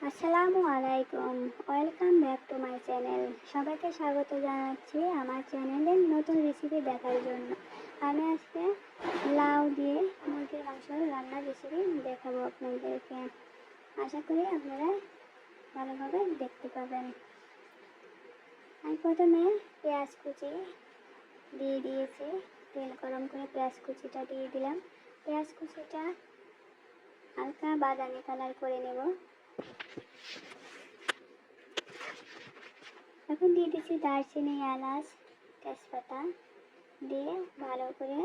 আসসালামু আলাইকুম, welcome back to my channel. সবাইকে স্বাগত জানাচ্ছি আমার চ্যানেলের নতুন রেসিপি দেখার জন্য। আমি আজকে লাউ দিয়ে মুরগির মাংস রান্নার রেসিপি দেখাবো আপনাদেরকে। আশা করি আপনারা ভালোভাবে দেখতে পাবেন। আমি প্রথমে পেঁয়াজ কুচি দিয়ে দিয়েছি, তেল গরম করে পেঁয়াজ কুচিটা দিয়ে দিলাম। পেঁয়াজ কুচিটা হালকা বাদামি কালার করে নেব। এখন দিয়ে দিচ্ছি দারচিনি, এলাচ, তেজপাতা দিয়ে ভালো করে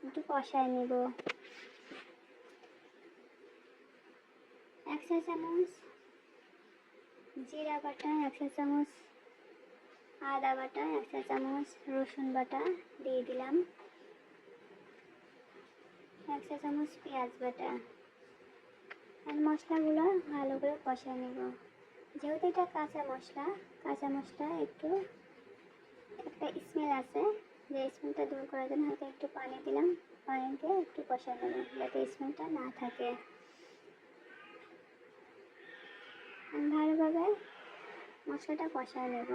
একটু কষায় নেব। 1 চা চামচ জিরা বাটা, 1 চা চামচ আদা বাটা, 1 চা চামচ রসুন বাটা দিয়ে দিলাম, 1 চা চামচ পেঁয়াজ বাটা। আর মশলাগুলো ভালো করে কষায় নেব। যেহেতু এটা কাঁচা মশলা একটু একটা স্মেল আছে, যে স্মেলটা দূর করার জন্য হালকা একটু পানি দিলাম। পানি দিয়ে একটু কষায় নেব যাতে স্মেলটা না থাকে। আমি ভালোভাবে মশলাটা কষায় নেব।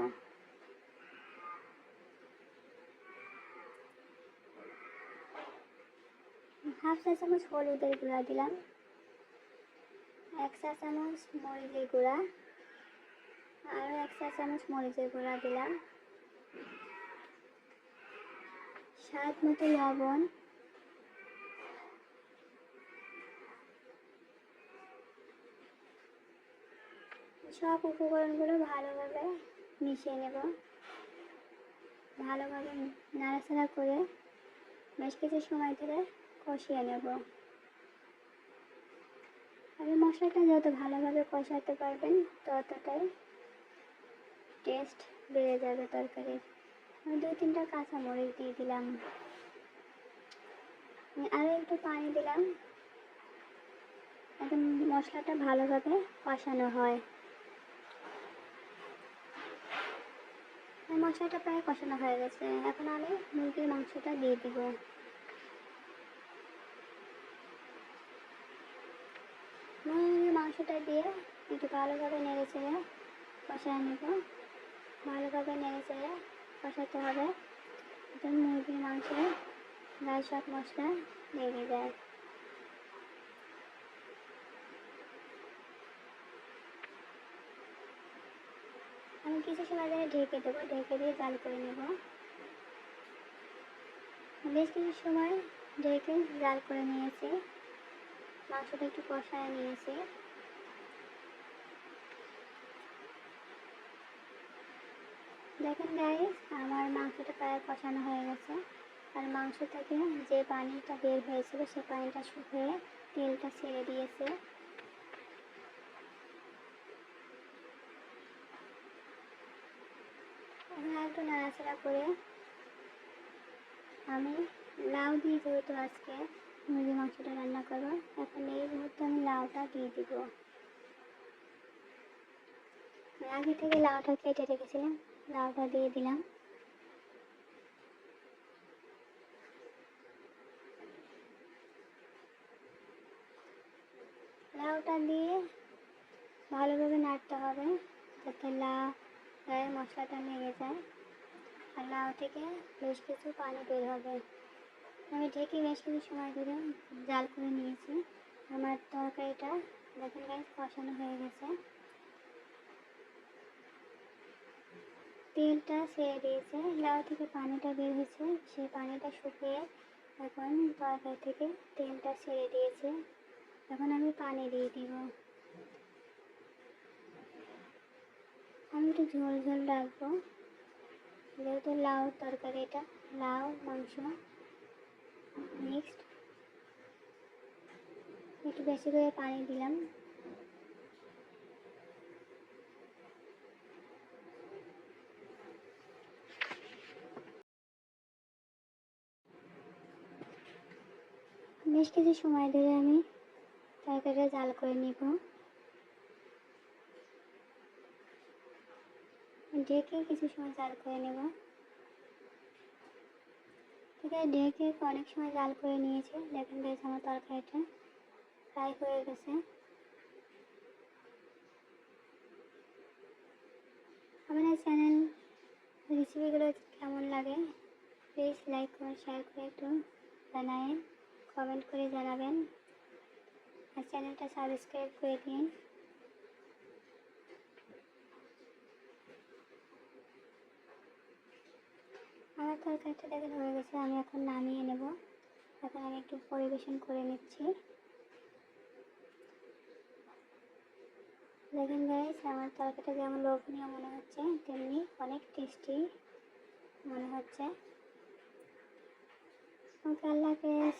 হাফ চা চামচ হলুদের গুঁড়া দিলাম, 1 চা চামচ মরিচের গুঁড়া, আরও 1 চা চামচ মরিচের গুঁড়া দিলাম, স্বাদ মতো লবণ, সব উপকরণগুলো ভালোভাবে মিশিয়ে নেব। ভালোভাবে নাড়াচাড়া করে বেশ কিছু সময় ধরে কষিয়ে নেব। আর মশলাটা যত ভালোভাবে কষাতে পারবেন ততটাই টেস্ট বেড়ে যাবে তরকারির। আমি 2-3টা কাঁচামরিচ দিয়ে দিলাম, আরও একটু পানি দিলাম, এখন মশলাটা ভালোভাবে কষানো হয়। মশলাটা প্রায় কষানো হয়ে গেছে, এখন আমি মুরগির মাংসটা দিয়ে দিব। মুরগির মাংসটা দিয়ে একটু ভালোভাবে নেড়ে চেড়ে কষায় নেব। ভালোভাবে নেড়ে চেড়ে কষাতে হবে, যাতে মুরগির মাংসে গায়ে সব মশলা লেগে যায়। আমি কিছু সময় ধরে ঢেকে দেবো, ঢেকে দিয়ে জাল করে নেব। বেশ কিছু সময় ঢেকে জাল করে নিয়েছি, মাংসটা একটু কষায় নিয়েছি। দেখেন গাইস, আমার মাংসটা প্রায় কষানো হয়ে গেছে। আর মাংস থেকে যে পানিটা বের হয়েছিল সে পানিটা শুকিয়ে তেলটা ছেড়ে দিয়েছে। এখন একটু নাড়াচাড়া করে আমি লাউ দিয়ে, যেহেতু আজকে মুরগির মাংসটা রান্না করবো, এখন এই মুহূর্তে আমি লাউটা দিয়ে দিব। আগে থেকে লাউটা কেটে রেখেছিলাম, লাউটা দিয়ে দিলাম। লাউটা দিয়ে ভালোভাবে নাড়তে হবে যাতে লাউয়ের মশলাটা লেগে যায়। আর লাউ থেকে বেশ কিছু পানি বের হবে। আমি ঢেকে বেশ কিছু সময় ধরে জাল করে নিয়েছি। আমার তরকারিটা দেখেন গাইস কষানো হয়ে গেছে, তেলটা ছেড়ে দিয়েছে, লাউ থেকে পানিটা বের হয়েছে, সেই পানিটা শুকিয়ে এখন তরকারি থেকে তেলটা ছেড়ে দিয়েছে। এখন আমি পানি দিয়ে দিব। আমি একটু ঝোল ঝোল রাখবো, যেহেতু লাউ তরকারিটা লাউ মাংস মিক্সড, একটু বেশি করে পানি দিলাম। বেশ কিছু সময় ধরে আমি তরকারিটা জাল করে নিব, ঢেকে কিছু সময় জাল করে নেব। ঠিক আছে, ঢেকে অনেক সময় জাল করে নিয়েছি। দেখেন গাইস আমার তরকারিটা প্রায় হয়ে গেছে। আমার এই চ্যানেল রেসিপিগুলো কেমন লাগে প্লিজ লাইক কমেন্ট শেয়ার করে একটু জানাবেন, কমেন্ট করে জানাবেন আর চ্যানেলটা সাবস্ক্রাইব করে দিন। আমার তরকারিটা দেখেন হয়ে গেছে, আমি এখন নামিয়ে নেব। এখন আমি একটু পরিবেশন করে নিচ্ছি। দেখেন গাইস, আমার তরকারিটা যেমন লোভনীয় মনে হচ্ছে তেমনি অনেক টেস্টি মনে হচ্ছে। ওকে, আল্লাহ হাফেজ।